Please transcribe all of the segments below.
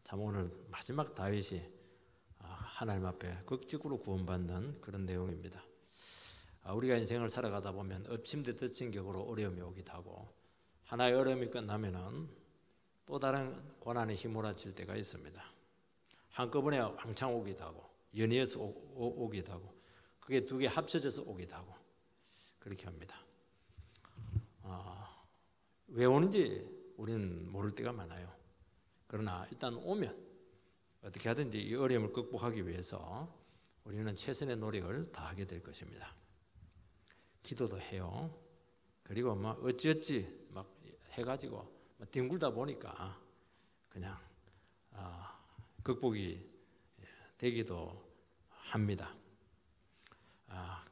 참 오늘 마지막 다윗이 하나님 앞에 극적으로 구원받는 그런 내용입니다. 우리가 인생을 살아가다 보면 엎침대 덮친 격으로 어려움이 오기도 하고 하나의 어려움이 끝나면은 또 다른 고난이 휘몰아칠 때가 있습니다. 한꺼번에 왕창 오기도 하고 연이어서 오기도 하고 그게 두 개 합쳐져서 오기도 하고 그렇게 합니다. 왜 오는지 우리는 모를 때가 많아요. 그러나 일단 오면 어떻게 하든지 이 어려움을 극복하기 위해서 우리는 최선의 노력을 다하게 될 것입니다. 기도도 해요. 그리고 막 어찌어찌 막 해가지고 뒹굴다 보니까 그냥 극복이 되기도 합니다.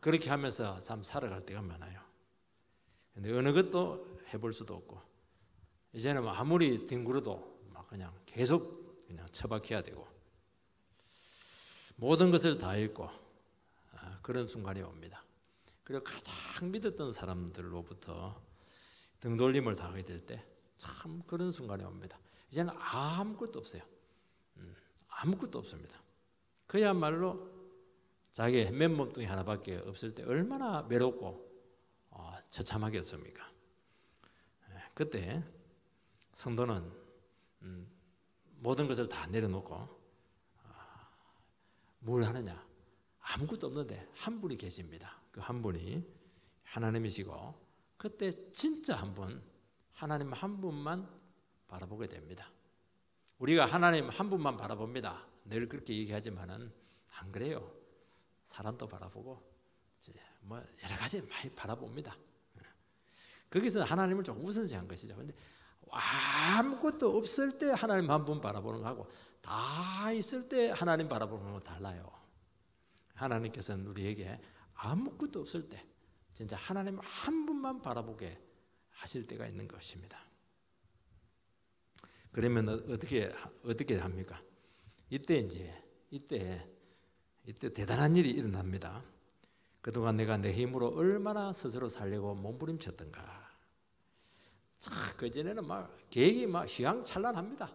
그렇게 하면서 참 살아갈 때가 많아요. 근데 어느 것도 해볼 수도 없고 이제는 아무리 뒹굴어도 막 그냥 계속 그냥 처박혀야 되고 모든 것을 다 잃고 그런 순간이 옵니다. 그리고 가장 믿었던 사람들로부터 등 돌림을 당하게 될 때 참 그런 순간이 옵니다. 이제는 아무것도 없어요. 아무것도 없습니다. 그야말로 자기의 맨몸뚱이 하나밖에 없을 때 얼마나 외롭고 처참하겠습니까? 그때 성도는 모든 것을 다 내려놓고 뭘 하느냐? 아무것도 없는데 한 분이 계십니다. 그 한 분이 하나님이시고 그때 진짜 하나님 한 분만 바라보게 됩니다. 우리가 하나님 한 분만 바라봅니다. 늘 그렇게 얘기하지만은 안 그래요. 사람도 바라보고 뭐 여러 가지 많이 바라봅니다. 거기서 하나님을 좀 우선시한 것이죠. 근데 아무것도 없을 때 하나님 한 분 바라보는 거하고 다 있을 때 하나님 바라보는 거 달라요. 하나님께서는 우리에게 아무것도 없을 때 진짜 하나님 한 분만 바라보게 하실 때가 있는 것입니다. 그러면 어떻게 합니까? 이때 대단한 일이 일어납니다. 그동안 내가 내 힘으로 얼마나 스스로 살려고 몸부림쳤던가. 그전에는 계획이 휘황찬란합니다.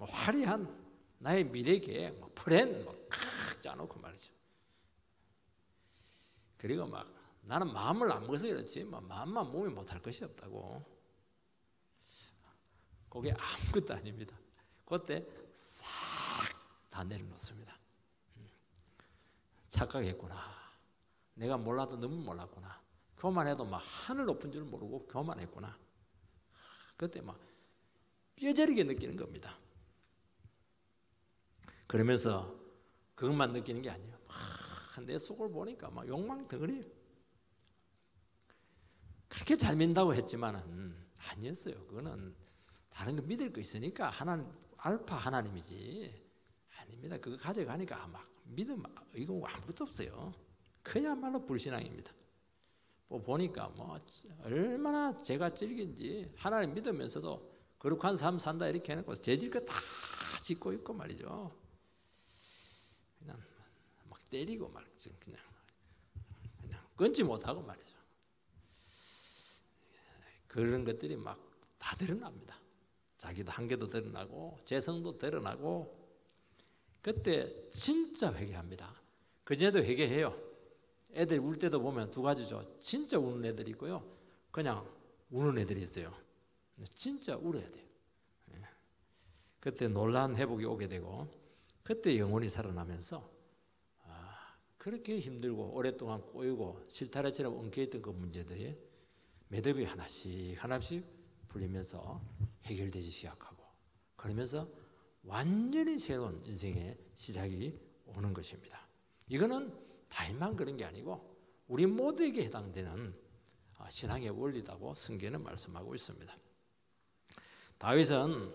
화려한 나의 미래 계획, 플랜 칵 짜놓고 말이죠. 그리고 나는 마음을 안 먹어서 그렇지 마음만 몸이 못할 것이 없다고. 그게 아무것도 아닙니다. 그때 싹 다 내려놓습니다. 착각했구나. 내가 몰라도 너무 몰랐구나. 교만해도 하늘 높은 줄 모르고 교만했구나. 그때 뼈저리게 느끼는 겁니다. 그러면서 그것만 느끼는 게 아니에요. 내 속을 보니까 욕망 덩어리예요. 그렇게 잘 믿는다고 했지만은 아니었어요. 그거는 다른 거 믿을 거 있으니까 하나님 알파 하나님이지. 아닙니다. 그거 가져가니까 믿음 이거 아무것도 없어요. 그야말로 불신앙입니다. 보니까 얼마나 죄가 질긴지 하나님 믿으면서도 거룩한 삶 산다 이렇게 해놓고 죄질 거 다 짓고 있고 말이죠. 그냥 때리고 그냥 끊지 못하고 말이죠. 그런 것들이 다 드러납니다. 자기도 한계도 드러나고 재성도 드러나고 그때 진짜 회개합니다. 그전에도 회개해요. 애들 울 때도 보면 두 가지죠. 진짜 우는 애들이 있고요. 그냥 우는 애들이 있어요. 진짜 울어야 돼요. 그때 놀라운 회복이 오게 되고 그때 영혼이 살아나면서 그렇게 힘들고 오랫동안 꼬이고 실타래처럼 엉켜있던 그 문제들이 매듭이 하나씩 풀리면서 해결되기 시작하고 그러면서 완전히 새로운 인생의 시작이 오는 것입니다. 이거는 다윗만 그런 게 아니고 우리 모두에게 해당되는 신앙의 원리라고 성경은 말씀하고 있습니다. 다윗은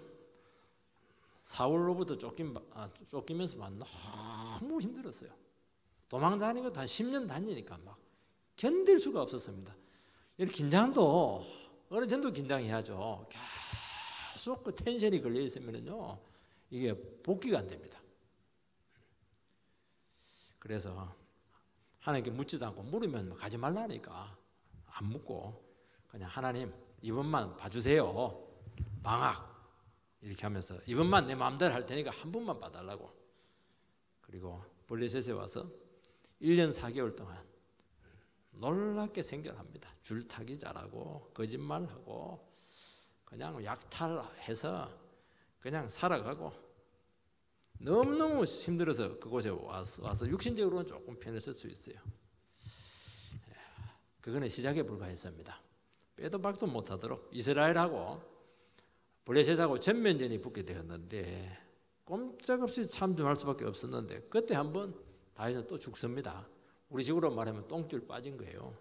사울로부터 쫓기면서 너무 힘들었어요. 도망다니는 것도 한 10년 다니니까 견딜 수가 없었습니다. 이렇게 긴장도 어느 정도 긴장해야죠. 계속 그 텐션이 걸려 있으면요 이게 복귀가 안 됩니다. 그래서 하나님께 묻지도 않고 물으면 가지 말라니까 안 묻고 그냥 하나님 이번만 봐주세요. 방학 이렇게 하면서 이번만 내 마음대로 할 테니까 한 번만 봐달라고. 그리고 블레셋에 와서 1년 4개월 동안 놀랍게 생겨납니다. 줄타기 잘하고 거짓말하고 그냥 약탈해서 그냥 살아가고 너무너무 힘들어서 그곳에 와서 육신적으로는 조금 편을 쓸 수 있어요. 그거는 시작에 불과했습니다. 빼도 박도 못하도록 이스라엘하고 블레셋하고 전면전이 붙게 되었는데 꼼짝없이 참전할 수밖에 없었는데 그때 한번 다윗은 또 죽습니다. 우리 식으로 말하면 똥줄 빠진 거예요.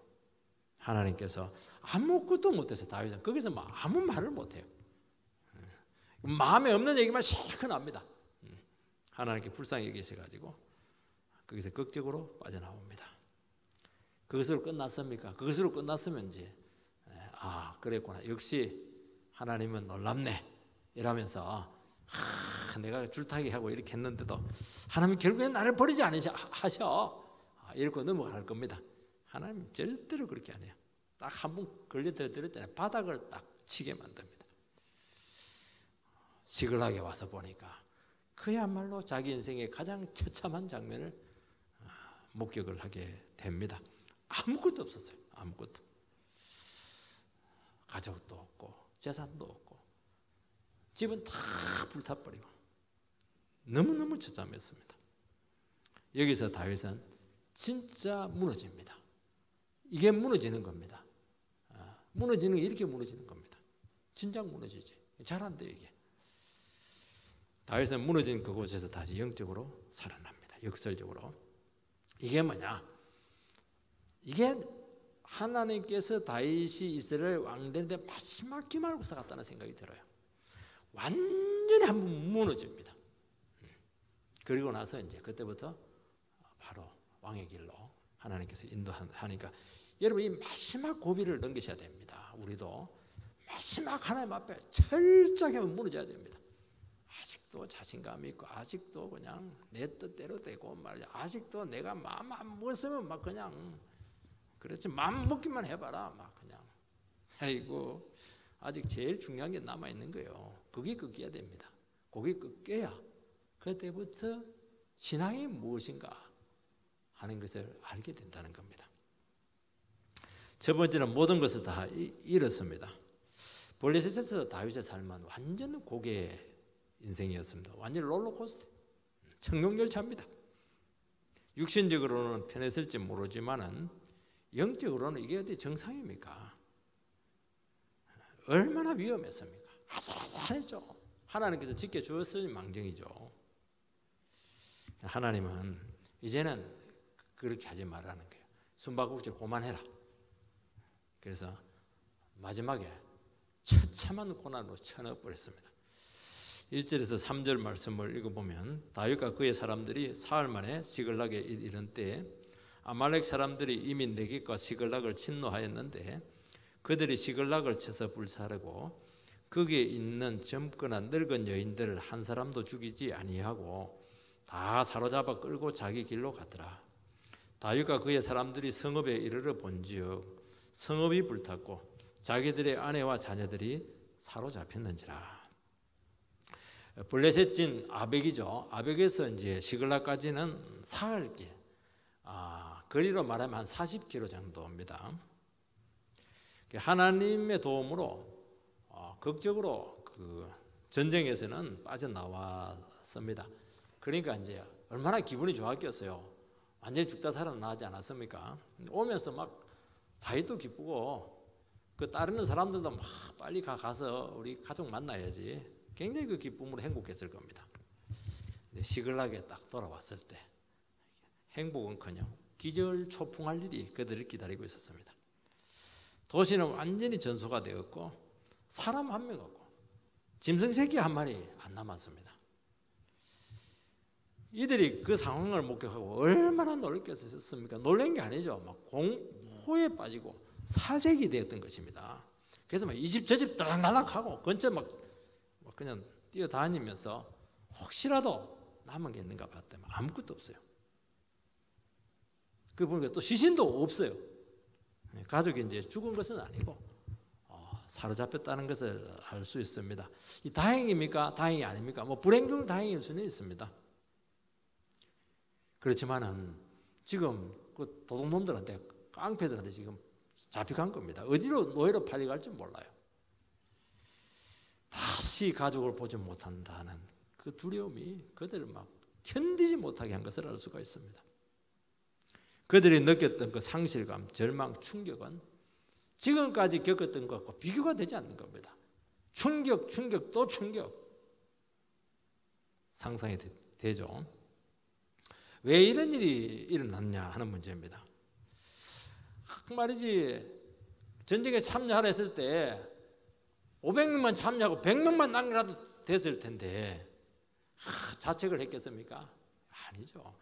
하나님께서 아무것도 못해서 다윗은 거기서 아무 말을 못해요. 마음에 없는 얘기만 실컷 합니다. 하나님께 불쌍히 여기셔가지고 거기서 극적으로 빠져나옵니다. 그것으로 끝났습니까? 그것으로 끝났으면 이제 그랬구나. 역시 하나님은 놀랍네. 이러면서 내가 줄타기 하고 이렇게 했는데도 하나님 결국엔 나를 버리지 않으셔. 이렇게 넘어갈 겁니다. 하나님 절대로 그렇게 안 해요. 딱 한 번 걸려들었잖아요. 바닥을 딱 치게 만듭니다. 시글락에 와서 보니까 그야말로 자기 인생의 가장 처참한 장면을 목격을 하게 됩니다. 아무것도 없었어요. 아무것도. 가족도 없고 재산도 없고 집은 다 불타버리고 너무너무 처참했습니다. 여기서 다윗은 진짜 무너집니다. 이게 무너지는 겁니다. 무너지는 게 이렇게 무너지는 겁니다. 진작 무너지지. 잘 안 돼요 이게. 다윗은 무너진 그곳에서 다시 영적으로 살아납니다. 역설적으로. 이게 뭐냐? 이게 하나님께서 다윗이 이스라엘 왕 되는데 마지막 기말고사 같다는 생각이 들어요. 완전히 한번 무너집니다. 그리고 나서 이제 그때부터 바로 왕의 길로 하나님께서 인도하니까 여러분 이 마지막 고비를 넘기셔야 됩니다. 우리도 마지막 하나님 앞에 철저하게 무너져야 됩니다. 아직도 자신감 있고 아직도 그냥 내 뜻대로 되고 말이야. 아직도 내가 마음 안 먹었으면 막 그냥 그렇지 마음 먹기만 해봐라 막 그냥 아이고 아직 제일 중요한 게 남아 있는 거예요. 그게 꺾여야 됩니다. 그게 꺾여야 그때부터 신앙이 무엇인가 하는 것을 알게 된다는 겁니다. 첫 번째는 모든 것을 다 잃었습니다. 블레셋에서 다윗의 삶은 완전 고개의 인생이었습니다. 완전 롤러코스터, 청룡열차입니다. 육신적으로는 편했을지 모르지만은 영적으로는 이게 어디 정상입니까? 얼마나 위험했습니까? 아슬아슬했죠. 하나님께서 지켜주었으니 망정이죠. 하나님은 이제는 그렇게 하지 말라는 거예요. 숨바꼭질 그만해라. 그래서 마지막에 처참한 고난으로 쳐넣어버렸습니다. 1절에서 3절 말씀을 읽어보면 다윗과 그의 사람들이 사흘 만에 시글락에 이른 때에 아말렉 사람들이 이미 네겝과 시글락을 침노하였는데 그들이 시글락을 쳐서 불사르고 거기에 있는 젊거나 늙은 여인들을 한 사람도 죽이지 아니하고 다 사로잡아 끌고 자기 길로 가더라. 다윗과 그의 사람들이 성읍에 이르러 본즉 성읍이 불탔고 자기들의 아내와 자녀들이 사로잡혔는지라. 블레셋진 아벡이죠. 아벡에서 이제 시글락까지는 사흘길, 거리로 말하면 한 40km 정도입니다. 하나님의 도움으로 극적으로 그 전쟁에서는 빠져나왔습니다. 그러니까 이제 얼마나 기분이 좋았겠어요. 완전히 죽다 살아나지 않았습니까? 오면서 막 다윗도 기쁘고 그 따르는 사람들도 막 빨리 가서 우리 가족 만나야지. 굉장히 그 기쁨으로 행복했을 겁니다. 근데 시글락에 딱 돌아왔을 때 행복은커녕 기절초풍할 일이 그들을 기다리고 있었습니다. 도시는 완전히 전소가 되었고 사람 한 명 없고 짐승 새끼 한 마리 안 남았습니다. 이들이 그 상황을 목격하고 얼마나 놀랐겠습니까? 놀란 게 아니죠. 막 공포에 빠지고 사색이 되었던 것입니다. 그래서 막 이 집 저 집 달랑달랑하고 근처 막 그냥 뛰어다니면서 혹시라도 남은 게 있는가 봤더니 아무것도 없어요. 그 보니까 또 시신도 없어요. 가족이 이제 죽은 것은 아니고 사로잡혔다는 것을 알 수 있습니다. 이 다행입니까? 다행이 아닙니까? 뭐 불행 중 다행일 수는 있습니다. 그렇지만은 지금 그 도둑놈들한테, 깡패들한테 지금 잡혀간 겁니다. 어디로 노예로 팔려갈지 몰라요. 다시 가족을 보지 못한다는 그 두려움이 그들을 막 견디지 못하게 한 것을 알 수가 있습니다. 그들이 느꼈던 그 상실감, 절망, 충격은 지금까지 겪었던 것과 비교가 되지 않는 겁니다. 충격, 또 충격. 상상이 되죠. 왜 이런 일이 일어났냐 하는 문제입니다. 말이지, 전쟁에 참여하라 했을 때 500명만 참여하고 100명만 남겨라도 됐을 텐데 자책을 했겠습니까? 아니죠.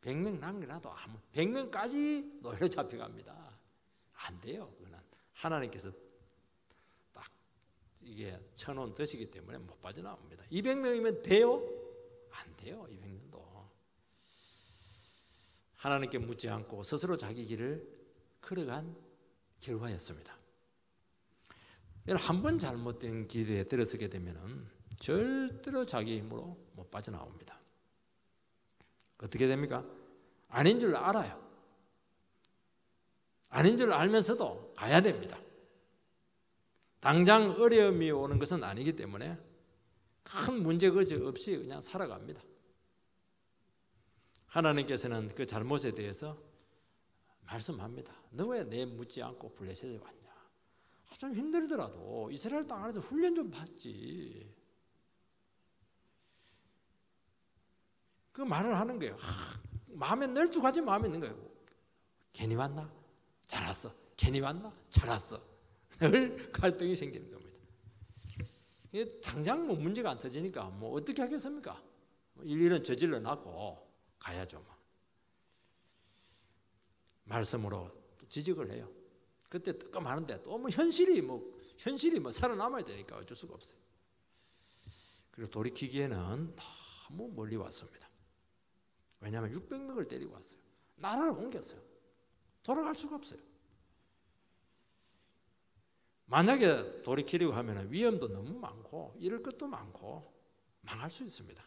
100명 남겨놔도 100명까지 노예로 잡혀갑니다. 안 돼요. 그거는 하나님께서 딱 이게 쳐놓은 덫이기 때문에 못 빠져나옵니다. 200명이면 돼요? 안 돼요. 200명도 하나님께 묻지 않고 스스로 자기 길을 걸어간 결과였습니다. 한 번 잘못된 길에 들어서게 되면 절대로 자기 힘으로 못 빠져나옵니다. 어떻게 됩니까? 아닌 줄 알아요. 아닌 줄 알면서도 가야 됩니다. 당장 어려움이 오는 것은 아니기 때문에 큰 문제 없이 그냥 살아갑니다. 하나님께서는 그 잘못에 대해서 말씀합니다. 너 왜 내 묻지 않고 블레셋에 왔냐? 좀 힘들더라도 이스라엘 땅 안에서 훈련 좀 받지. 그 말을 하는 거예요. 마음에 12가지 마음이 있는 거예요. 괜히 왔나? 잘 왔어. 괜히 왔나? 잘 왔어. 늘 갈등이 생기는 겁니다. 당장 뭐 문제가 안 터지니까 뭐 어떻게 하겠습니까? 일일은 저질러 놨고 가야죠. 말씀으로 지적을 해요. 그때 뜨끔하는데 또 뭐 현실이 살아남아야 되니까 어쩔 수가 없어요. 그리고 돌이키기에는 너무 멀리 왔습니다. 왜냐하면 600명을 데리고 왔어요. 나라를 옮겼어요. 돌아갈 수가 없어요. 만약에 돌이키려고 하면 위험도 너무 많고 잃을 것도 많고 망할 수 있습니다.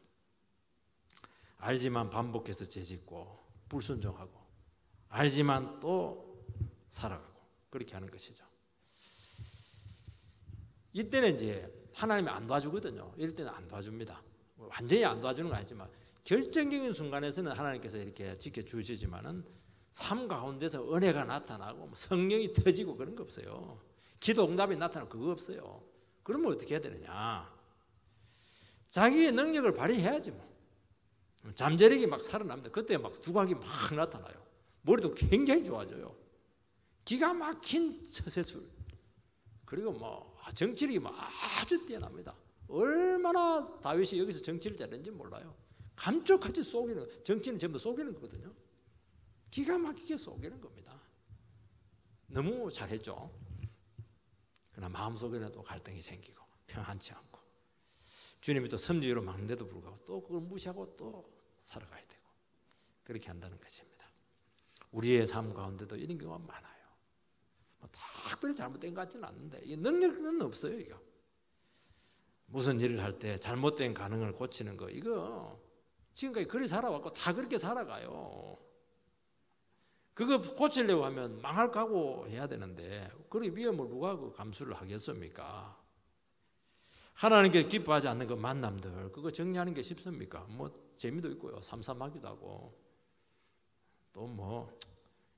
알지만 반복해서 죄짓고 불순종하고 알지만 또 살아가고 그렇게 하는 것이죠. 이때는 이제 하나님이 안 도와주거든요. 이럴 때는 안 도와줍니다. 완전히 안 도와주는 건 아니지만 결정적인 순간에서는 하나님께서 이렇게 지켜주시지만은 삶 가운데서 은혜가 나타나고 성령이 터지고 그런 거 없어요. 기도 응답이 나타나고 그거 없어요. 그러면 어떻게 해야 되느냐? 자기의 능력을 발휘해야지 뭐. 잠재력이 막 살아납니다. 그때 막 두각이 막 나타나요. 머리도 굉장히 좋아져요. 기가 막힌 처세술. 그리고 뭐 정치력이 막 아주 뛰어납니다. 얼마나 다윗이 여기서 정치를 잘했는지 몰라요. 감쪽같이 속이는, 정치는 전부 속이는 거거든요. 기가 막히게 속이는 겁니다. 너무 잘했죠. 그러나 마음속에는 또 갈등이 생기고 평안치 않고 주님이 또 섬지로 막는데도 불구하고 또 그걸 무시하고 또 살아가야 되고 그렇게 한다는 것입니다. 우리의 삶 가운데도 이런 경우가 많아요. 특별히 잘못된 것 같지는 않는데 이 능력은 없어요. 이거 무슨 일을 할 때 잘못된 가능을 고치는 거 이거 지금까지 그리 살아왔고 다 그렇게 살아가요. 그거 고치려고 하면 망할 각오해야 되는데 그 위험을 누가 감수를 하겠습니까? 하나님께 기뻐하지 않는 그 만남들 그거 정리하는 게 쉽습니까? 뭐 재미도 있고요. 삼삼하기도 하고 또 뭐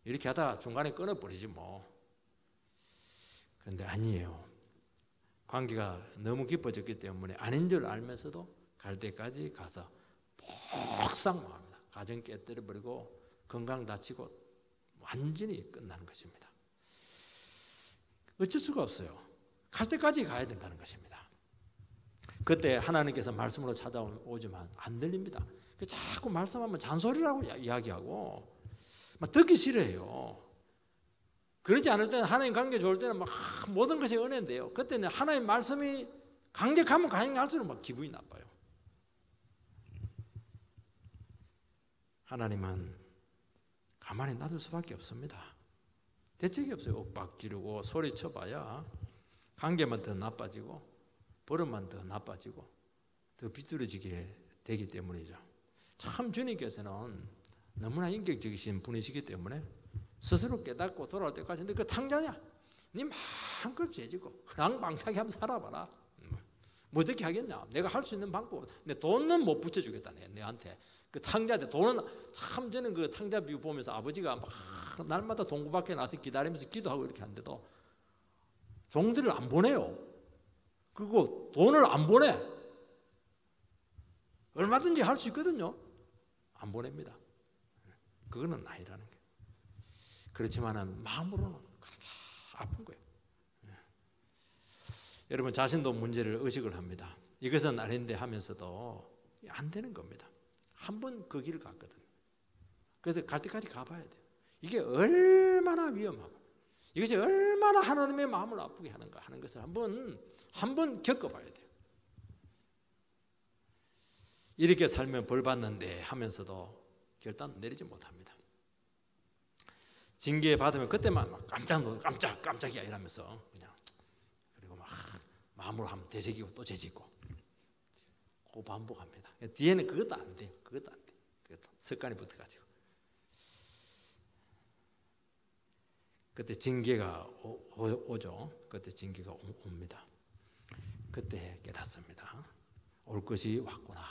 이렇게 하다가 중간에 끊어버리지 뭐. 그런데 아니에요. 관계가 너무 깊어졌기 때문에 아닌 줄 알면서도 갈 때까지 가서 폭삭 망합니다. 가정 깨뜨려버리고 건강 다치고 완전히 끝나는 것입니다. 어쩔 수가 없어요. 갈 때까지 가야 된다는 것입니다. 그때 하나님께서 말씀으로 찾아오지만 안 들립니다. 자꾸 말씀하면 잔소리라고 이야기하고 막 듣기 싫어해요. 그러지 않을 때는 하나님 관계 좋을 때는 막 모든 것이 은혜인데요. 그때는 하나님 말씀이 강력하면 강력할수록 막 기분이 나빠요. 하나님은 가만히 놔둘 수밖에 없습니다. 대책이 없어요. 윽박 지르고 소리쳐봐야 관계만 더 나빠지고 버릇만 더 나빠지고 더 비뚤어지게 되기 때문이죠. 참 주님께서는 너무나 인격적이신 분이시기 때문에 스스로 깨닫고 돌아올 때까지 너 그 탕자냐? 네 마음껏 죄지고 그랑방탕하게 한번 살아봐라. 뭐 어떻게 하겠냐? 내가 할 수 있는 방법, 내 돈은 못 붙여주겠다. 내한테 그 탕자한테 돈은 참 저는 그 탕자 비유 보면서 아버지가 막 날마다 동구 밖에 나서 기다리면서 기도하고 이렇게 하는데도 종들을 안 보내요. 그리고 돈을 안 보내. 얼마든지 할 수 있거든요. 안 보냅니다. 그거는 아니라는 거예요. 그렇지만은 마음으로는 그렇게 아픈 거예요. 여러분 자신도 문제를 의식을 합니다. 이것은 아닌데 하면서도 안 되는 겁니다. 한 번 그 길을 갔거든요. 그래서 갈 때까지 가봐야 돼요. 이게 얼마나 위험하고 이것이 얼마나 하나님의 마음을 아프게 하는가 하는 것을 한번 겪어봐야 돼요. 이렇게 살면 벌 받는데 하면서도 결단 내리지 못합니다. 징계 받으면 그때만 막 깜짝이야 이러면서 그냥 그리고 막 마음으로 한번 되새기고 또 되새기고 그 반복합니다. 뒤에는 그것도 안 돼요. 그것도 안 돼. 그것도 습관이 붙어가지고 그때 징계가 오죠. 그때 징계가 옵니다. 그때 깨닫습니다. 올 것이 왔구나.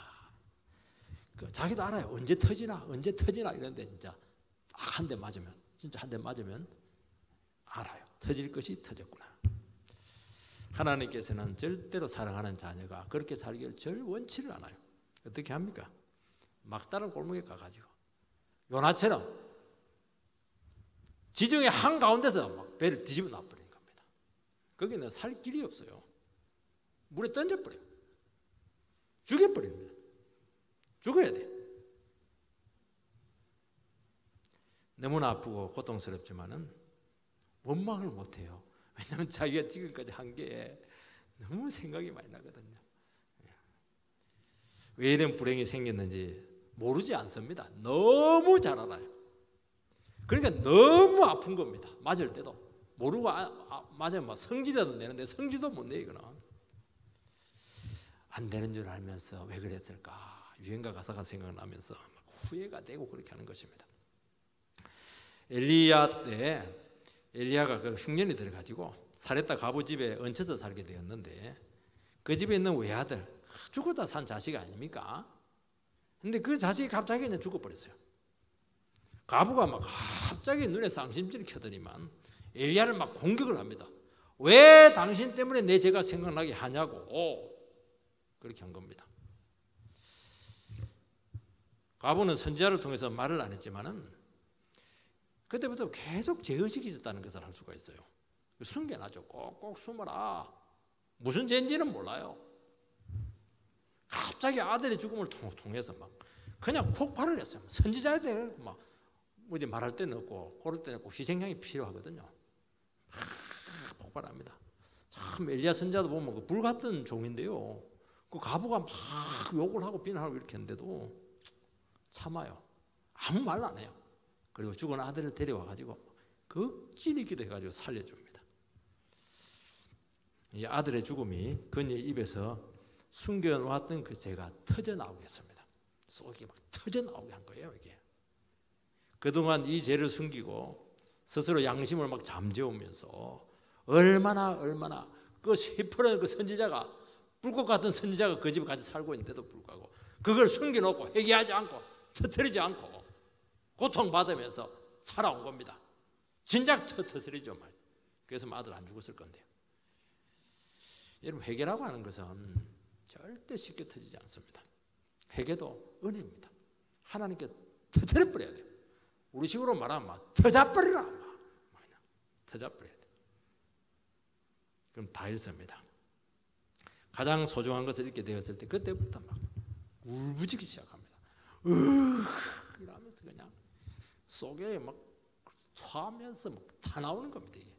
자기도 알아요. 언제 터지나 이런데 진짜 한 대 맞으면 진짜 한 대 맞으면 알아요. 터질 것이 터졌구나. 하나님께서는 절대로 사랑하는 자녀가 그렇게 살기를 절 원치를 않아요. 어떻게 합니까? 막다른 골목에 가가지고 요나처럼 지중해 한가운데서 막 배를 뒤집어 놔버리는 겁니다. 거기는 살 길이 없어요. 물에 던져버려요. 죽여버립니다. 죽어야 돼. 너무나 아프고 고통스럽지만은 원망을 못해요. 왜냐하면 자기가 지금까지 한 게 너무 생각이 많이 나거든요. 왜 이런 불행이 생겼는지 모르지 않습니다. 너무 잘 알아요. 그러니까 너무 아픈 겁니다. 맞을 때도 모르고 맞으면 막 성질이라도 내는데 성질도 못 내. 이거는 안 되는 줄 알면서 왜 그랬을까? 유행가 가사가 생각나면서 후회가 되고 그렇게 하는 것입니다. 엘리야 때 엘리야가 그 흉년이 들어가지고 사렙다 과부 집에 얹혀서 살게 되었는데 그 집에 있는 외아들 죽었다 산 자식 아닙니까? 근데 그 자식이 갑자기 그냥 죽어버렸어요. 과부가 막 갑자기 눈에 쌍심지를 켜더니만 엘리야를 막 공격을 합니다. 왜 당신 때문에 내 죄가 생각나게 하냐고 그렇게 한 겁니다. 과부는 선지자를 통해서 말을 안 했지만은 그때부터 계속 죄의식이 있었다는 것을 알 수가 있어요. 숨겨놔죠. 꼭꼭 숨어라. 무슨 죄인지는 몰라요. 갑자기 아들의 죽음을 통해서 막 그냥 폭발을 했어요. 선지자에 대해 막 어디 말할 때는 없고 고를 때는 꼭 희생양이 필요하거든요. 폭발합니다. 참 엘리야 선지자도 보면 그 불 같은 종인데요. 그 과부가 막 욕을 하고 비난하고 이렇게 했는데도 참아요. 아무 말 안 해요. 그리고 죽은 아들을 데려와가지고 그 찐이 기도해가지고 살려줍니다. 이 아들의 죽음이 그녀의 입에서 숨겨놓았던 그 죄가 터져나오게 했습니다. 속이 막 터져나오게 한 거예요. 이게 그동안 이 죄를 숨기고 스스로 양심을 막 잠재우면서 얼마나 그 시퍼런 그 선지자가 불꽃 같은 선지자가 그 집에 같이 살고 있는데도 불구하고 그걸 숨겨놓고 회개하지 않고 터뜨리지 않고 고통받으면서 살아온 겁니다. 진작 터뜨리죠. 그래서 아들 안 죽었을 건데요. 여러분 회개라고 하는 것은 절대 쉽게 터지지 않습니다. 회개도 은혜입니다. 하나님께 터뜨려버려야 돼요. 우리 식으로 말하면 터져버리라. 터져버려야 돼요. 그럼 다 잃습니다. 가장 소중한 것을 잃게 되었을 때 그때부터 막 울부짖기 시작합니다. 이러면서 그냥 속에 막 토하면서 막 다 나오는 겁니다. 이게.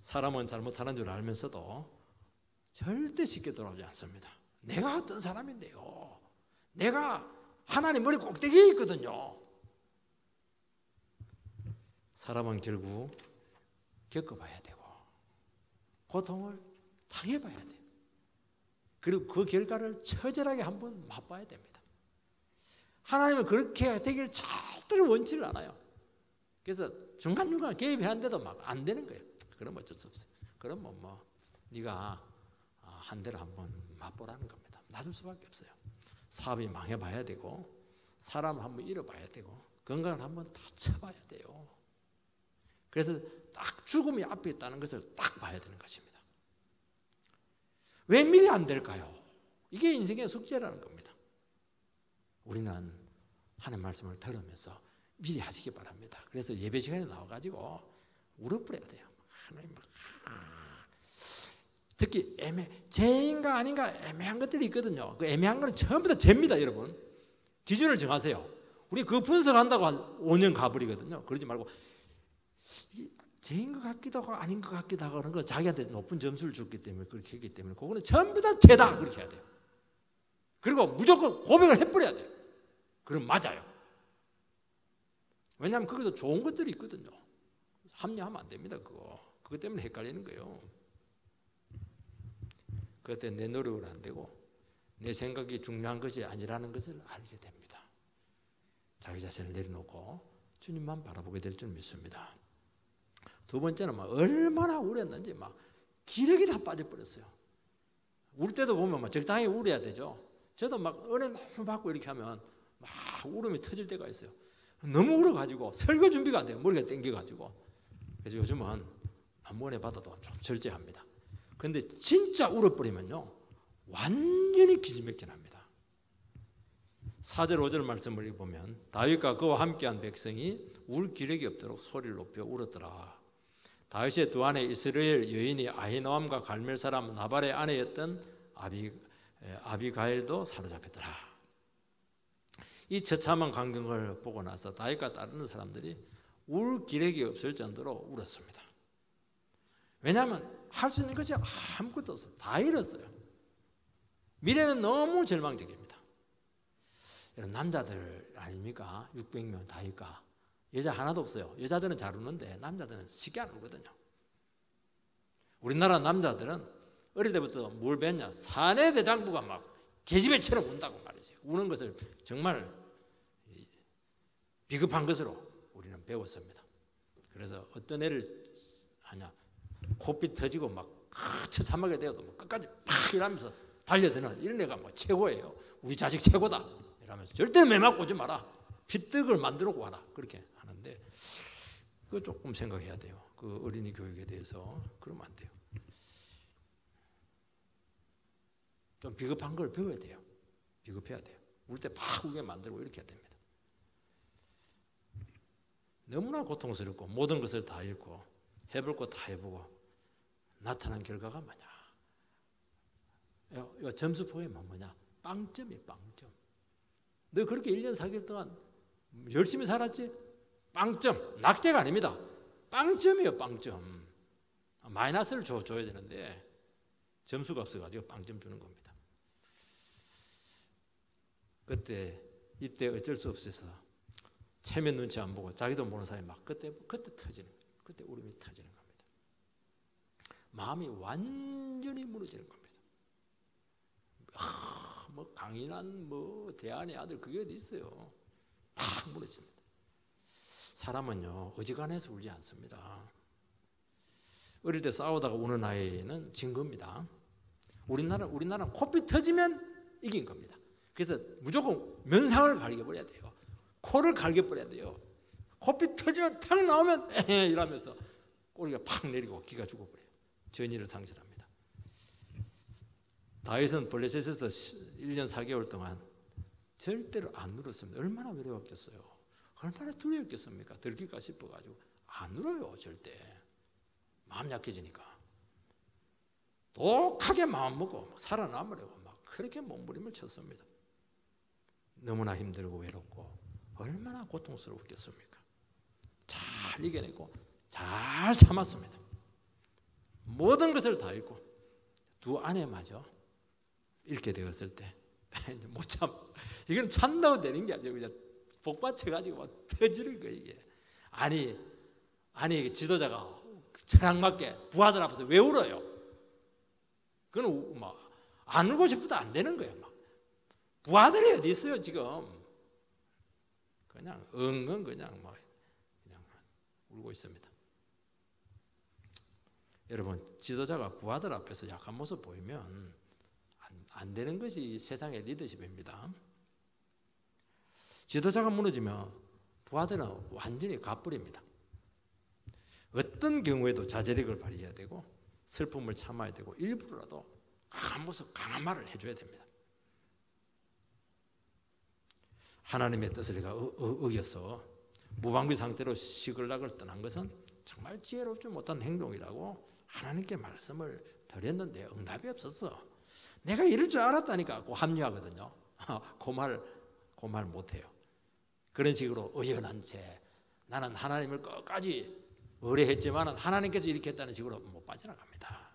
사람은 잘못하는 줄 알면서도 절대 쉽게 돌아오지 않습니다. 내가 어떤 사람인데요. 내가 하나님 머리 꼭대기에 있거든요. 사람은 결국 겪어봐야 되고 고통을 당해봐야 돼요. 그리고 그 결과를 처절하게 한번 맛봐야 됩니다. 하나님은 그렇게 되기를 절대로 원치를 않아요. 그래서 중간중간 개입하는데도 막 안 되는 거예요. 그럼 어쩔 수 없어요. 그럼 뭐 네가 한 대로 한번 맛보라는 겁니다. 놔둘 수밖에 없어요. 사업이 망해봐야 되고, 사람을 한번 잃어봐야 되고, 건강을 한번 다쳐봐야 돼요. 그래서 딱 죽음이 앞에 있다는 것을 딱 봐야 되는 것입니다. 왜 미리 안 될까요? 이게 인생의 숙제라는 겁니다. 우리는 하나님 말씀을 들으면서 미리 하시기 바랍니다. 그래서 예배 시간에 나와가지고 울어버려야 돼요. 하나님 특히 죄인가 아닌가 애매한 것들이 있거든요. 그 애매한 거는 전부 다 죄입니다, 여러분. 기준을 정하세요. 우리 그거 분석한다고 한 5년 가버리거든요. 그러지 말고 죄인 것 같기도 하고 아닌 것 같기도 하고 그런 거 자기한테 높은 점수를 줬기 때문에 그렇게 했기 때문에 그거는 전부 다 죄다 그렇게 해야 돼요. 그리고 무조건 고백을 해버려야 돼요. 그럼 맞아요. 왜냐하면 거기서 좋은 것들이 있거든요. 합리하면 안 됩니다. 그것 때문에 헷갈리는 거예요. 그때 내 노력을 안 되고 내 생각이 중요한 것이 아니라는 것을 알게 됩니다. 자기 자신을 내려놓고 주님만 바라보게 될 줄 믿습니다. 두 번째는 얼마나 울었는지 기력이 다 빠져버렸어요. 울 때도 보면 적당히 울어야 되죠. 저도 은혜 너무 받고 이렇게 하면 울음이 터질 때가 있어요. 너무 울어가지고 설교 준비가 안 돼요. 머리가 땡겨가지고. 그래서 요즘은 아무 은혜 받아도 좀 절제합니다. 그런데 진짜 울어버리면요 완전히 기진맥진합니다. 4절 5절 말씀을 보면 다윗과 그와 함께한 백성이 울 기력이 없도록 소리를 높여 울었더라. 다윗의 두 아내 이스라엘 여인이 아히노암과 갈멜 사람 나발의 아내였던 아비가일도 사로잡혔더라. 이 처참한 광경을 보고 나서 다윗과 따르는 사람들이 울 기력이 없을 정도로 울었습니다. 왜냐하면 할 수 있는 것이 아무것도 없어요. 다 잃었어요. 미래는 너무 절망적입니다. 남자들 아닙니까? 600명 다윗과 여자 하나도 없어요. 여자들은 잘 우는데 남자들은 쉽게 안 울거든요. 우리나라 남자들은 어릴 때부터 뭘 배웠냐? 사내대장부가 계집애처럼 운다고 말이죠. 우는 것을 정말 비겁한 것으로 우리는 배웠습니다. 그래서 어떤 애를 하냐? 코피 터지고 처참하게 되어도 끝까지 팍 이러면서 달려드는 이런 애가 최고예요. 우리 자식 최고다 이러면서 절대 매 맞고 오지 마라. 피떡을 만들어 와라. 그렇게 하는데 그거 조금 생각해야 돼요. 그 어린이 교육에 대해서 그러면 안 돼요. 좀 비겁한 걸 배워야 돼요. 비겁해야 돼요. 울 때 팍 울게 만들고 이렇게 해야 됩니다. 너무나 고통스럽고 모든 것을 다 잃고 해볼 거 다 해보고 나타난 결과가 뭐냐? 이거 점수 포함하면 뭐냐? 빵점이에요. 빵점. 너 그렇게 1년 4개월 동안 열심히 살았지? 빵점. 낙제가 아닙니다. 빵점이에요. 빵점. 마이너스를 줘야 되는데 점수가 없어가지고 빵점 주는 겁니다. 이때 어쩔 수 없어서 체면 눈치 안 보고 자기도 모르는 사이에 그때 터지는 거예요. 그때 울음이 터지는 겁니다. 마음이 완전히 무너지는 겁니다. 강인한 대안의 아들 그게 어디 있어요? 팍 무너집니다. 사람은요 어지간해서 울지 않습니다. 어릴 때 싸우다가 우는 아이는 진 겁니다. 우리나라는 코피 터지면 이긴 겁니다. 그래서 무조건 면상을 갈겨버려야 돼요. 코를 갈겨버려야 돼요. 코피 터지면 탁 나오면 에헤 이러면서 꼬리가 팍 내리고 기가 죽어버려요. 전의를 상실합니다. 다윗은 블레셋에서 1년 4개월 동안 절대로 안 울었습니다. 얼마나 외로웠겠어요. 얼마나 두려웠겠습니까? 들킬까 싶어가지고 안 울어요. 절대. 마음 약해지니까. 독하게 마음먹고 살아남으려고 그렇게 몸부림을 쳤습니다. 너무나 힘들고 외롭고 얼마나 고통스러웠겠습니까? 잘 이겨내고 잘 참았습니다. 모든 것을 다 잃고 두 아내마저 잃게 되었을 때 못 참. 이건 참다고 되는 게 아니고 그냥 복받쳐가지고 터지는 거예요. 이게. 아니 지도자가 철학맞게 부하들 앞에서 왜 울어요? 그건 안 울고 싶어도 안 되는 거예요. 부하들이 어디 있어요 지금? 그냥 은근 그냥 울고 있습니다. 여러분, 지도자가 부하들 앞에서 약한 모습 보이면 안 되는 것이 세상의 리더십입니다. 지도자가 무너지면 부하들은 완전히 가버립니다. 어떤 경우에도 자제력을 발휘해야 되고 슬픔을 참아야 되고 일부러라도 강한 모습, 강한 말을 해줘야 됩니다. 하나님의 뜻을 내가 어겨서 무방비 상태로 시글락을 떠난 것은 정말 지혜롭지 못한 행동이라고 하나님께 말씀을 드렸는데 응답이 없었어. 내가 이럴 줄 알았다니까 그 합리화거든요. 그 말 못해요. 그런 식으로 의연한 채 나는 하나님을 끝까지 의뢰했지만 하나님께서 이렇게 했다는 식으로 못 빠져나갑니다.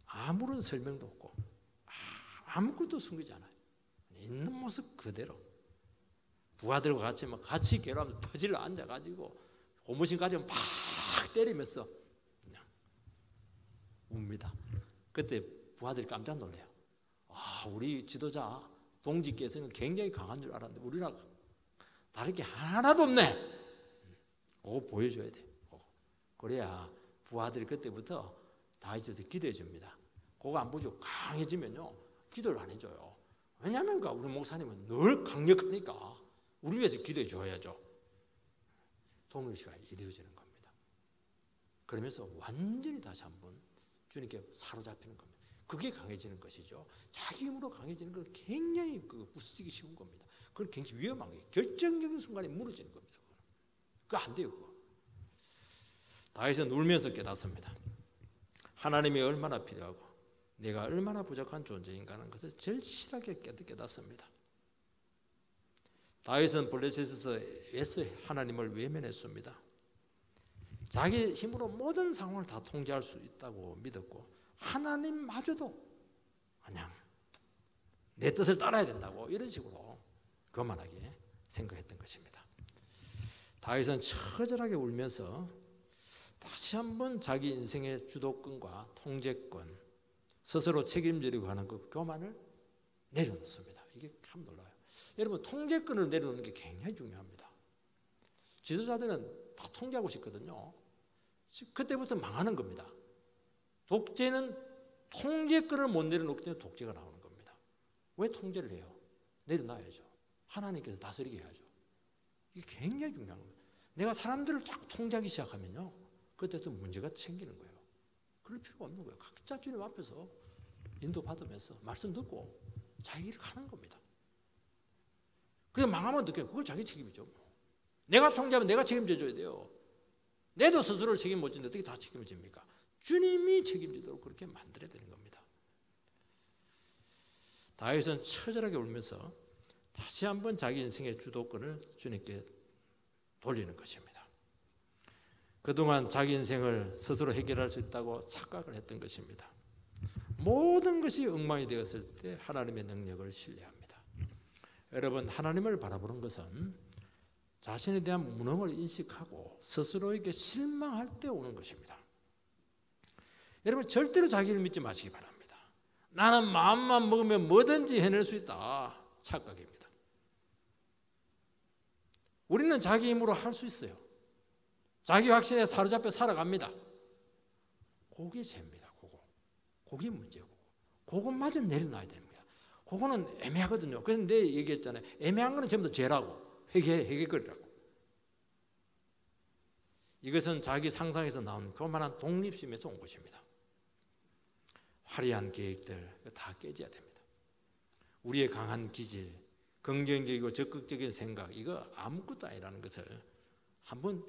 아무런 설명도 없고 아무것도 숨기지 않아요. 있는 모습 그대로 부하들과 같이 괴로워하면서 퍼질러 앉아가지고 고무신까지 막 때리면서 그냥 웁니다. 그때 부하들이 깜짝 놀래요. 우리 지도자 동지께서는 굉장히 강한 줄 알았는데 우리랑 다른 게 하나도 없네. 그거 보여줘야 돼. 그래야 부하들이 그때부터 다윗에서 기도해 줍니다. 그거 안 보여주고 강해지면요 기도를 안 해줘요. 왜냐하면 우리 목사님은 늘 강력하니까 우리 위해서 기도해 줘야죠. 동일시가 이루어지는 겁니다. 그러면서 완전히 다시 한번 주님께 사로잡히는 겁니다. 그게 강해지는 것이죠. 자기 힘으로 강해지는 건 굉장히 부수지기 쉬운 겁니다. 그건 굉장히 위험한 거예요. 결정적인 순간에 무너지는 겁니다. 그거 안 돼요. 그거. 다윗은 울면서 깨닫습니다. 하나님이 얼마나 필요하고 내가 얼마나 부족한 존재인가 하는 것을 절실하게 깨닫습니다. 다윗은 블레셋에서 애써 하나님을 외면했습니다. 자기 힘으로 모든 상황을 다 통제할 수 있다고 믿었고 하나님마저도 그냥 내 뜻을 따라야 된다고 이런 식으로 교만하게 생각했던 것입니다. 다윗은 처절하게 울면서 다시 한번 자기 인생의 주도권과 통제권, 스스로 책임지려고 하는 그 교만을 내려놓습니다. 이게 참 놀라워요. 여러분, 통제권을 내려놓는 게 굉장히 중요합니다. 지도자들은 다 통제하고 싶거든요. 그때부터 망하는 겁니다. 독재는 통제권을 못 내려놓기 때문에 독재가 나오는 겁니다. 왜 통제를 해요? 내려놔야죠. 하나님께서 다스리게 해야죠. 이게 굉장히 중요한 겁니다. 내가 사람들을 자꾸 통제하기 시작하면요, 그때부터 문제가 생기는 거예요. 그럴 필요가 없는 거예요. 각자 주님 앞에서 인도받으면서 말씀 듣고 자기 일을 하는 겁니다. 그냥 망하면 어떡해요? 그거 자기 책임이죠. 내가 통제하면 내가 책임져줘야 돼요. 내도 스스로를 책임 못 지는데 어떻게 다 책임을 집니까? 주님이 책임지도록 그렇게 만들어야 되는 겁니다. 다윗은 처절하게 울면서 다시 한번 자기 인생의 주도권을 주님께 돌리는 것입니다. 그동안 자기 인생을 스스로 해결할 수 있다고 착각을 했던 것입니다. 모든 것이 엉망이 되었을 때 하나님의 능력을 신뢰합니다. 여러분, 하나님을 바라보는 것은 자신에 대한 무능을 인식하고 스스로에게 실망할 때 오는 것입니다. 여러분, 절대로 자기를 믿지 마시기 바랍니다. 나는 마음만 먹으면 뭐든지 해낼 수 있다. 착각입니다. 우리는 자기 힘으로 할 수 있어요. 자기 확신에 사로잡혀 살아갑니다. 그게 죄입니다. 그게 문제고 그것마저 내려놔야 됩니다. 그거는 애매하거든요. 그래서 내가 얘기했잖아요. 애매한 거는 전부 다 죄라고. 회개거리라고. 이것은 자기 상상에서 나온 그만한 독립심에서 온 것입니다. 화려한 계획들 다 깨져야 됩니다. 우리의 강한 기질, 긍정적이고 적극적인 생각, 이거 아무것도 아니라는 것을 한번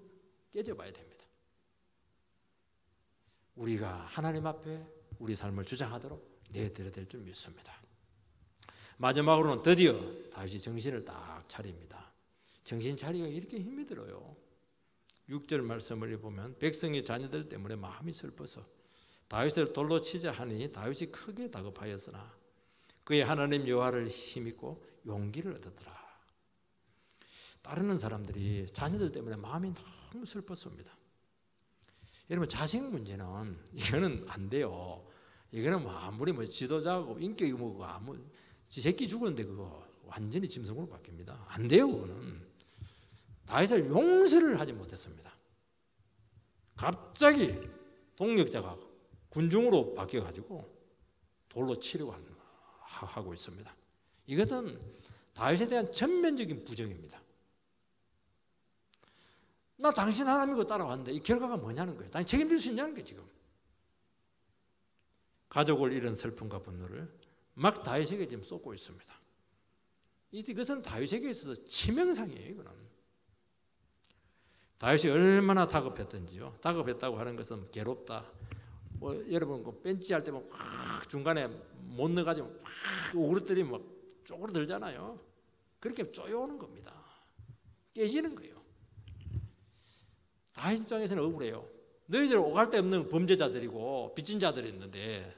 깨져봐야 됩니다. 우리가 하나님 앞에 우리 삶을 주장하도록 내드려야 될 줄 믿습니다. 마지막으로는 드디어 다윗이 정신을 딱 차립니다. 정신 차리기가 이렇게 힘이 들어요. 6절 말씀을 보면 백성의 자녀들 때문에 마음이 슬퍼서 다윗을 돌로 치자 하니 다윗이 크게 다급하였으나 그의 하나님 여호와를 힘입고 용기를 얻었더라. 따르는 사람들이 자녀들 때문에 마음이 너무 슬펐습니다. 여러분 자식 문제는 이거는 안 돼요. 이거는 뭐 아무리 뭐 지도자고 인격이 뭐고 아무 지 새끼 죽었는데 그거 완전히 짐승으로 바뀝니다. 안 돼요. 그거는 다윗을 용서를 하지 못했습니다. 갑자기 동력자가 군중으로 바뀌어가지고 돌로 치려고 하고 있습니다. 이것은 다윗에 대한 전면적인 부정입니다. 나 당신 하나님이고 따라왔는데 이 결과가 뭐냐는 거예요. 당신 책임질 수 있냐는 게 지금. 가족을 잃은 슬픔과 분노를 막 다윗에게 지금 쏟고 있습니다. 이것은 다윗에게 있어서 치명상이에요. 이거는. 다윗이 얼마나 다급했던지요. 다급했다고 하는 것은 괴롭다. 뭐 여러분 그 벤치 할 때 막 중간에 못 넣어가지고 막 오그러뜨리면 막 쪼그러들잖아요. 그렇게 쪼여오는 겁니다. 깨지는 거예요. 다윗 입장에서는 억울해요. 너희들 오갈 데 없는 범죄자들이고 빚진 자들이 있는데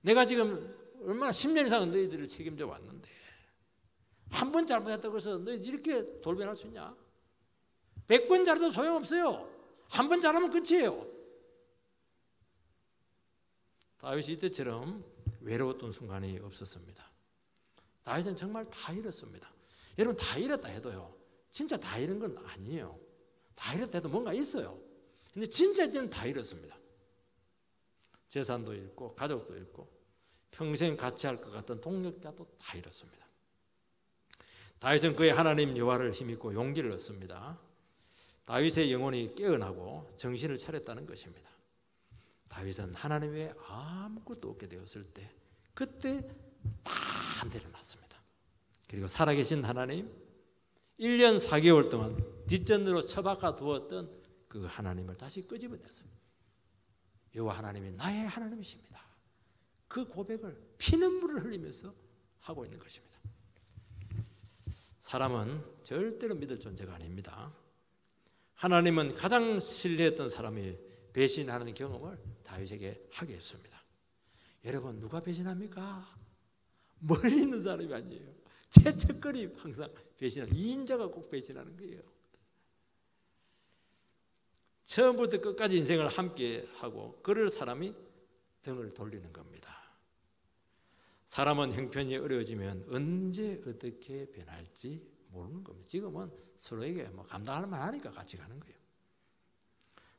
내가 지금 얼마나 10년 이상 너희들을 책임져 왔는데 한 번 잘못했다고 해서 너희들 이렇게 돌변할 수 있냐? 100번 잘해도 소용없어요. 한 번 잘하면 끝이에요. 다윗이 이때처럼 외로웠던 순간이 없었습니다. 다윗은 정말 다 잃었습니다. 여러분 다 잃었다 해도요. 진짜 다 잃은 건 아니에요. 다 잃었다 해도 뭔가 있어요. 근데 진짜 이제는 다 잃었습니다. 재산도 잃고 가족도 잃고 평생 같이 할 것 같던 동력자도 다 잃었습니다. 다윗은 그의 하나님 여호와를 힘입고 용기를 얻습니다. 다윗의 영혼이 깨어나고 정신을 차렸다는 것입니다. 다윗은 하나님 외에 아무것도 없게 되었을 때 그때 다 내려놨습니다. 그리고 살아계신 하나님 1년 4개월 동안 뒷전으로 처박아 두었던 그 하나님을 다시 끄집어냈어요. 여호와 하나님이 나의 하나님이십니다. 그 고백을 피눈물을 흘리면서 하고 있는 것입니다. 사람은 절대로 믿을 존재가 아닙니다. 하나님은 가장 신뢰했던 사람이 배신하는 경험을 다윗에게 하게 했습니다. 여러분 누가 배신합니까? 멀리 있는 사람이 아니에요. 채찍거리 항상 배신하는 이인자가 꼭 배신하는 거예요. 처음부터 끝까지 인생을 함께 하고 그럴 사람이 등을 돌리는 겁니다. 사람은 형편이 어려워지면 언제 어떻게 변할지 모르는 겁니다. 지금은 서로에게 뭐 감당할 만하니까 같이 가는 거예요.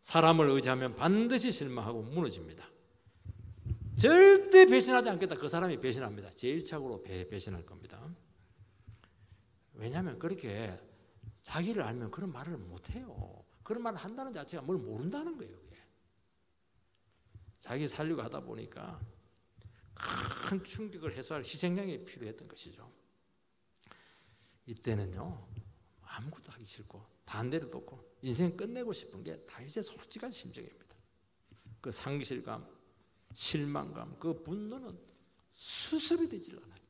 사람을 의지하면 반드시 실망하고 무너집니다. 절대 배신하지 않겠다. 그 사람이 배신합니다. 제1착으로 배신할 겁니다. 왜냐하면 그렇게 자기를 알면 그런 말을 못해요. 그런 말을 한다는 자체가 뭘 모른다는 거예요. 그게. 자기 살려고 하다 보니까 큰 충격을 해소할 희생양이 필요했던 것이죠. 이때는요 아무것도 하기 싫고 단대를 놓고 인생 끝내고 싶은 게 다윗의 솔직한 심정입니다. 그 상실감, 실망감, 그 분노는 수습이 되질 않아요.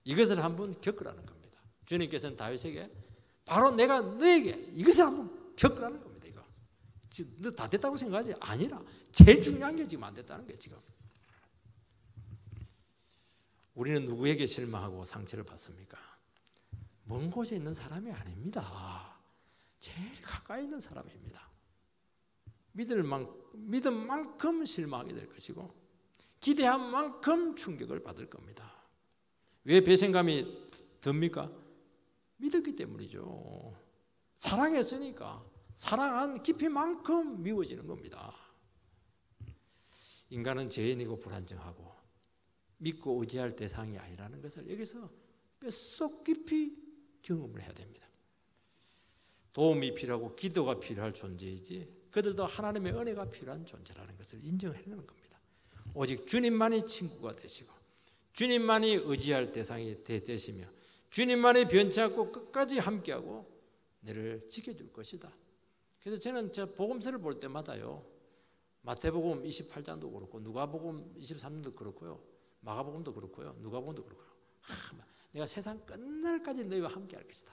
이것을 한번 겪으라는 겁니다. 주님께서는 다윗에게 바로 내가 너에게 이것을 한번 겪으라는 겁니다. 이거 지금 너 다 됐다고 생각하지? 아니라 제일 중요한 게 지금 안 됐다는 거예요. 지금 우리는 누구에게 실망하고 상처를 받습니까? 먼 곳에 있는 사람이 아닙니다. 제일 가까이 있는 사람입니다. 믿은 만큼 실망하게 될 것이고 기대한 만큼 충격을 받을 겁니다. 왜 배신감이 듭니까? 믿었기 때문이죠. 사랑했으니까 사랑한 깊이만큼 미워지는 겁니다. 인간은 죄인이고 불안정하고 믿고 의지할 대상이 아니라는 것을 여기서 뼛속 깊이 경험을 해야 됩니다. 도움이 필요하고 기도가 필요할 존재이지 그들도 하나님의 은혜가 필요한 존재라는 것을 인정하는 겁니다. 오직 주님만이 친구가 되시고 주님만이 의지할 대상이 되시며 주님만이 변치 않고 끝까지 함께하고 너를 지켜줄 것이다. 그래서 저는 저 복음서를 볼 때마다요 마태복음 28장도 그렇고 누가복음 23장도 그렇고요 마가복음도 그렇고요 누가복음도 그렇고요 내가 세상 끝날까지 너희와 함께할 것이다.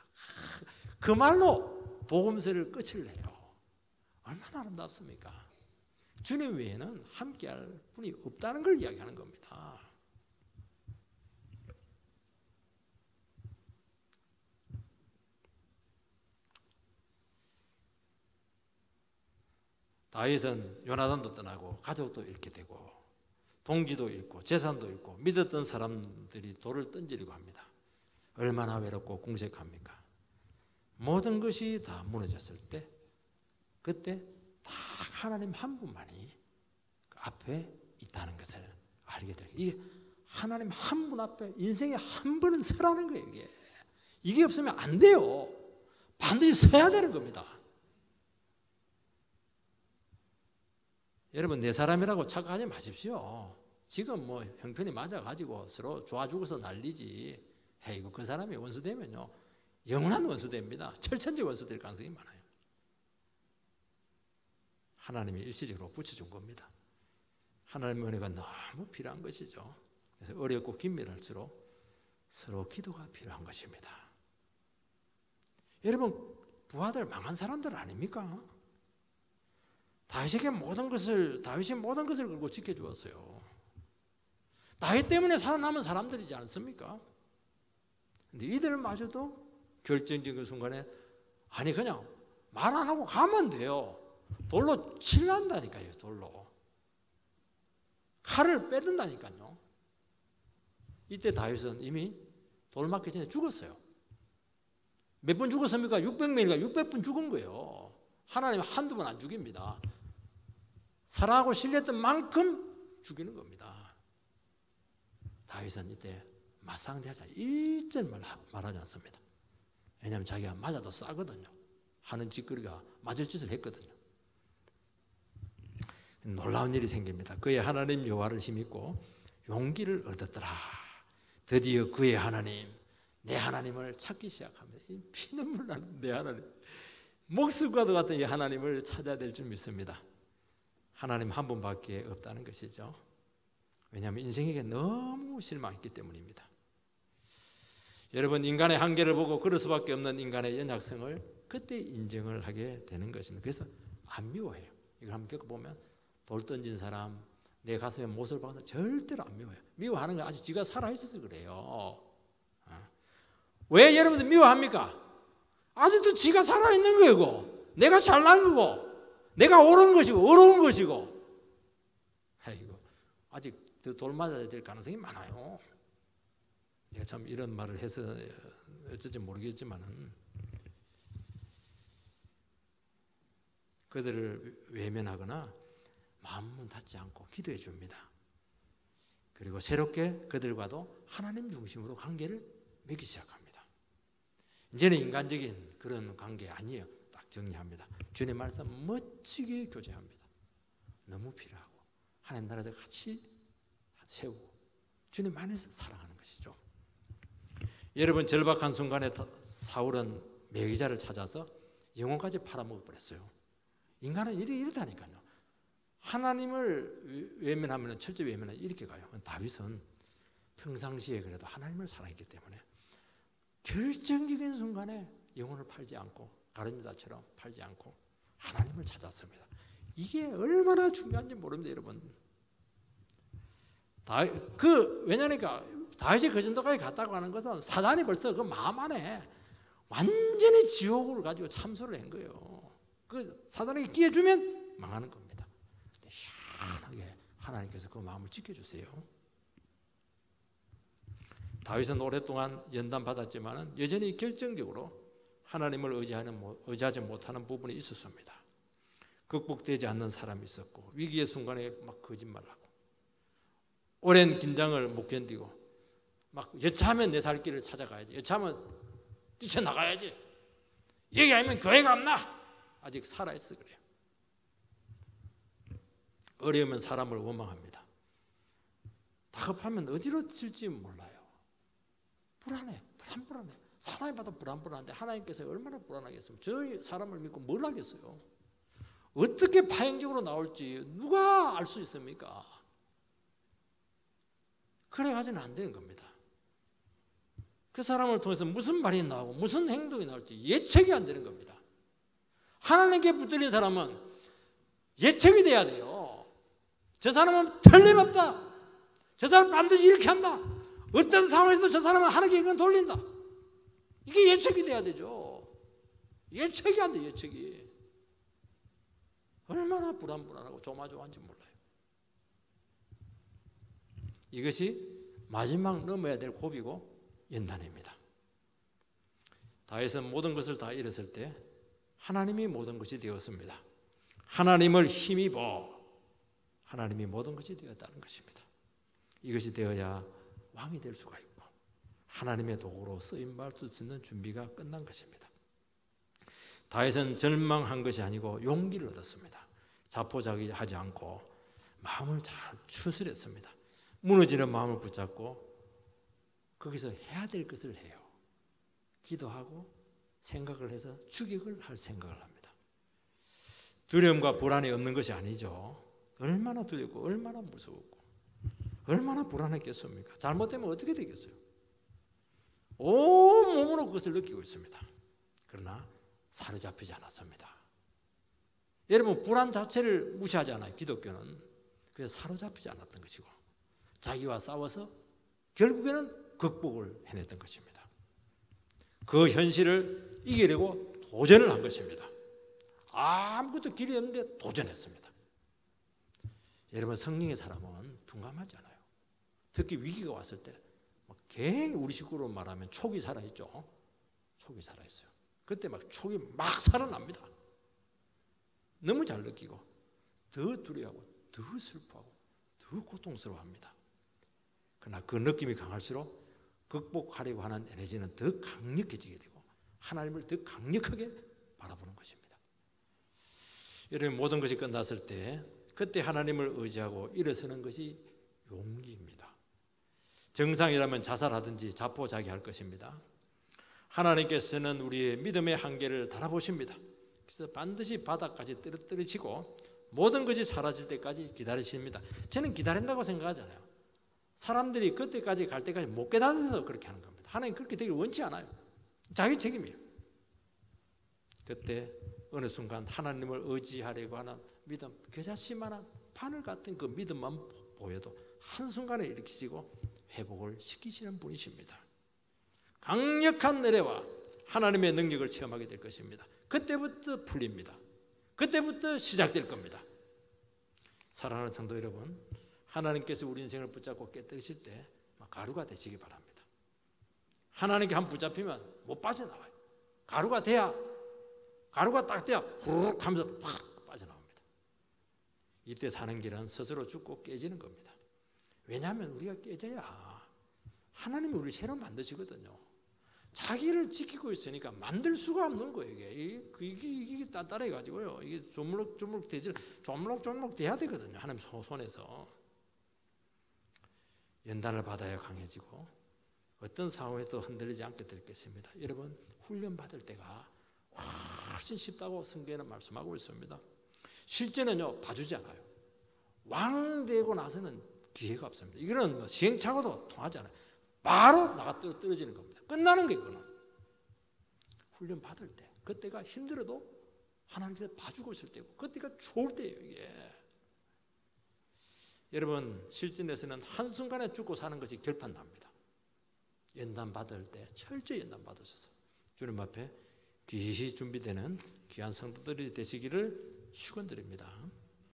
그 말로 복음서를 끝을 내요. 얼마나 아름답습니까? 주님 외에는 함께할 분이 없다는 걸 이야기하는 겁니다. 다윗은 요나단도 떠나고 가족도 잃게 되고 동지도 잃고 재산도 잃고 믿었던 사람들이 돌을 던지려고 합니다. 얼마나 외롭고 궁색합니까? 모든 것이 다 무너졌을 때 그때 다 하나님 한 분만이 그 앞에 있다는 것을 알게 돼요. 이게 하나님 한 분 앞에 인생에 한 번은 서라는 거예요. 이게 없으면 안 돼요. 반드시 서야 되는 겁니다. 여러분 내 사람이라고 착각하지 마십시오. 지금 뭐 형편이 맞아가지고 서로 좋아 죽어서 난리지. 이거 그 사람이 원수되면요 영원한 원수됩니다. 철천지 원수될 가능성이 많아요. 하나님이 일시적으로 붙여준 겁니다. 하나님의 은혜가 너무 필요한 것이죠. 그래서 어렵고 긴밀할수록 서로 기도가 필요한 것입니다. 여러분 부하들 망한 사람들 아닙니까? 다윗이 모든 것을 걸고 지켜주었어요. 다윗 때문에 살아남은 사람들이지 않습니까? 근데 이들마저도 결정적인 순간에 아니 그냥 말 안 하고 가면 돼요. 돌로 칠난다니까요. 돌로 칼을 빼든다니까요. 이때 다윗은 이미 돌 맞기 전에 죽었어요. 몇 번 죽었습니까? 600명인가 600번 죽은 거예요. 하나님 한두 번 안 죽입니다. 사랑하고 신뢰했던 만큼 죽이는 겁니다. 다윗은 이때 맞상대하자 일절 말하지 않습니다. 왜냐하면 자기가 맞아도 싸거든요. 하는 짓거리가 맞을 짓을 했거든요. 놀라운 일이 생깁니다. 그의 하나님 여호와를 힘입고 용기를 얻었더라. 드디어 그의 하나님, 내 하나님을 찾기 시작합니다. 피눈물 나는 내 하나님, 목숨과도 같은 이 하나님을 찾아야 될 줄 믿습니다. 하나님 한 분밖에 없다는 것이죠. 왜냐하면 인생에게 너무 실망했기 때문입니다. 여러분 인간의 한계를 보고 그럴 수밖에 없는 인간의 연약성을 그때 인정을 하게 되는 것입니다. 그래서 안 미워해요. 이걸 한번 겪어보면 돌 던진 사람, 내 가슴에 못을 박는 절대로 안 미워해요. 미워하는 건 아직 지가 살아있어서 그래요. 왜 여러분들 미워합니까? 아직도 지가 살아있는 거고 내가 잘난 거고 내가 옳은 것이고 어려운 것이고 아이고 아직 돌 맞아야 될 가능성이 많아요. 내가 참 이런 말을 해서 어쩔지 모르겠지만은 그들을 외면하거나 마음문 닫지 않고 기도해 줍니다. 그리고 새롭게 그들과도 하나님 중심으로 관계를 맺기 시작합니다. 이제는 인간적인 그런 관계 아니에요. 딱 정리합니다. 주님의 말씀 멋지게 교제합니다. 너무 필요하고 하나님 나라에서 같이 세우고 주님 안에서 살아가는 것이죠. 여러분 절박한 순간에 사울은 매기자를 찾아서 영혼까지 팔아먹어버렸어요. 인간은 이렇다니까요. 하나님을 외면하면 철저 외면은 이렇게 가요. 다윗은 평상시에 그래도 하나님을 사랑했기 때문에 결정적인 순간에 영혼을 팔지 않고 가룟유다처럼 팔지 않고 하나님을 찾았습니다. 이게 얼마나 중요한지 모릅니다, 여러분. 왜냐니까 다윗이 그 정도까지 갔다고 하는 것은 사단이 벌써 그 마음 안에 완전히 지옥을 가지고 참소를 한 거예요. 그 사단에게 끼워 주면 망하는 겁니다. 근데 희한하게 하나님께서 그 마음을 지켜주세요. 다윗은 오랫동안 연단 받았지만 여전히 결정적으로 하나님을 의지하지 못하는 부분이 있었습니다. 극복되지 않는 사람이 있었고 위기의 순간에 막 거짓말하고 오랜 긴장을 못 견디고 막 여차하면 내 살 길을 찾아가야지, 여차하면 뛰쳐나가야지, 얘기 아니면 교회가 없나, 아직 살아있어 그래요. 어려우면 사람을 원망합니다. 다급하면 어디로 튈지 몰라요. 불안해, 불안해. 사람이 봐도 불안한데 하나님께서 얼마나 불안하겠어요. 저 사람을 믿고 뭘 하겠어요. 어떻게 파행적으로 나올지 누가 알 수 있습니까? 그래가지고는 안 되는 겁니다. 그 사람을 통해서 무슨 말이 나오고 무슨 행동이 나올지 예측이 안 되는 겁니다. 하나님께 붙들린 사람은 예측이 돼야 돼요. 저 사람은 틀림없다. 저 사람은 반드시 이렇게 한다. 어떤 상황에서도 저 사람은 하나님께 이건 돌린다. 이게 예측이 돼야 되죠. 예측이 안 돼, 예측이. 얼마나 불안불안하고 조마조마한지 몰라요. 이것이 마지막 넘어야 될 고비고 연단입니다. 다윗은 모든 것을 다 잃었을 때 하나님이 모든 것이 되었습니다. 하나님을 힘입어 하나님이 모든 것이 되었다는 것입니다. 이것이 되어야 왕이 될 수가 있고 하나님의 도구로 쓰임받을 수 있는 준비가 끝난 것입니다. 다윗은 절망한 것이 아니고 용기를 얻었습니다. 자포자기하지 않고 마음을 잘 추스렸습니다. 무너지는 마음을 붙잡고 거기서 해야 될 것을 해요. 기도하고 생각을 해서 추격을 할 생각을 합니다. 두려움과 불안이 없는 것이 아니죠. 얼마나 두렵고 얼마나 무서웠고 얼마나 불안했겠습니까? 잘못되면 어떻게 되겠어요? 온 몸으로 그것을 느끼고 있습니다. 그러나 사로잡히지 않았습니다. 여러분 불안 자체를 무시하지 않아요. 기독교는. 그래서 사로잡히지 않았던 것이고 자기와 싸워서 결국에는 극복을 해냈던 것입니다. 그 현실을 이기려고 도전을 한 것입니다. 아무것도 길이 없는데 도전했습니다. 여러분 성령의 사람은 둔감하지 않아요. 특히 위기가 왔을 때 굉장히 우리 식으로 말하면 촉이 살아있죠. 촉이 살아있어요. 그때 막 촉이 막 살아납니다. 너무 잘 느끼고 더 두려워하고 더 슬퍼하고 더 고통스러워합니다. 그러나 그 느낌이 강할수록 극복하려고 하는 에너지는 더 강력해지게 되고 하나님을 더 강력하게 바라보는 것입니다. 여러분 모든 것이 끝났을 때 그때 하나님을 의지하고 일어서는 것이 용기입니다. 정상이라면 자살하든지 자포자기할 것입니다. 하나님께서는 우리의 믿음의 한계를 달아보십니다. 그래서 반드시 바닥까지 떨어뜨리시고 모든 것이 사라질 때까지 기다리십니다. 저는 기다린다고 생각하잖아요. 사람들이 그때까지 갈 때까지 못 깨닫아서 그렇게 하는 겁니다. 하나님 그렇게 되길 원치 않아요. 자기 책임이에요. 그때 어느 순간 하나님을 의지하려고 하는 믿음, 겨자씨만한 바늘 같은 그 믿음만 보여도 한순간에 일으키시고 회복을 시키시는 분이십니다. 강력한 은혜와 하나님의 능력을 체험하게 될 것입니다. 그때부터 풀립니다. 그때부터 시작될 겁니다. 사랑하는 성도 여러분, 하나님께서 우리 인생을 붙잡고 깨뜨리실 때 가루가 되시기 바랍니다. 하나님께 한 붙잡히면 못 빠져나와요. 가루가 딱 돼야 후루룩 하면서 팍 빠져나옵니다. 이때 사는 길은 스스로 죽고 깨지는 겁니다. 왜냐하면 우리가 깨져야 하나님이 우리를 새로 만드시거든요. 자기를 지키고 있으니까 만들 수가 없는 거예요. 이게 단단해가지고요. 이게 조물럭조물럭 되지, 조물럭조물럭 돼야 되거든요. 하나님 손에서. 연단을 받아야 강해지고 어떤 상황에도 흔들리지 않게 될 것입니다. 여러분 훈련 받을 때가 훨씬 쉽다고 성경에는 말씀하고 있습니다. 실제는요 봐주지 않아요. 왕 되고 나서는 기회가 없습니다. 이거는 시행착오도 통하지 않아요. 바로 나가 떨어지는 겁니다. 끝나는 거예요. 그건. 훈련 받을 때 그때가 힘들어도 하나님께서 봐주고 있을 때고 그때가 좋을 때예요. 이게. 여러분 실전에서는 한순간에 죽고 사는 것이 결판납니다. 연단 받을 때 철저히 연단 받으셔서 주님 앞에 귀히 준비되는 귀한 성도들이 되시기를 축원드립니다.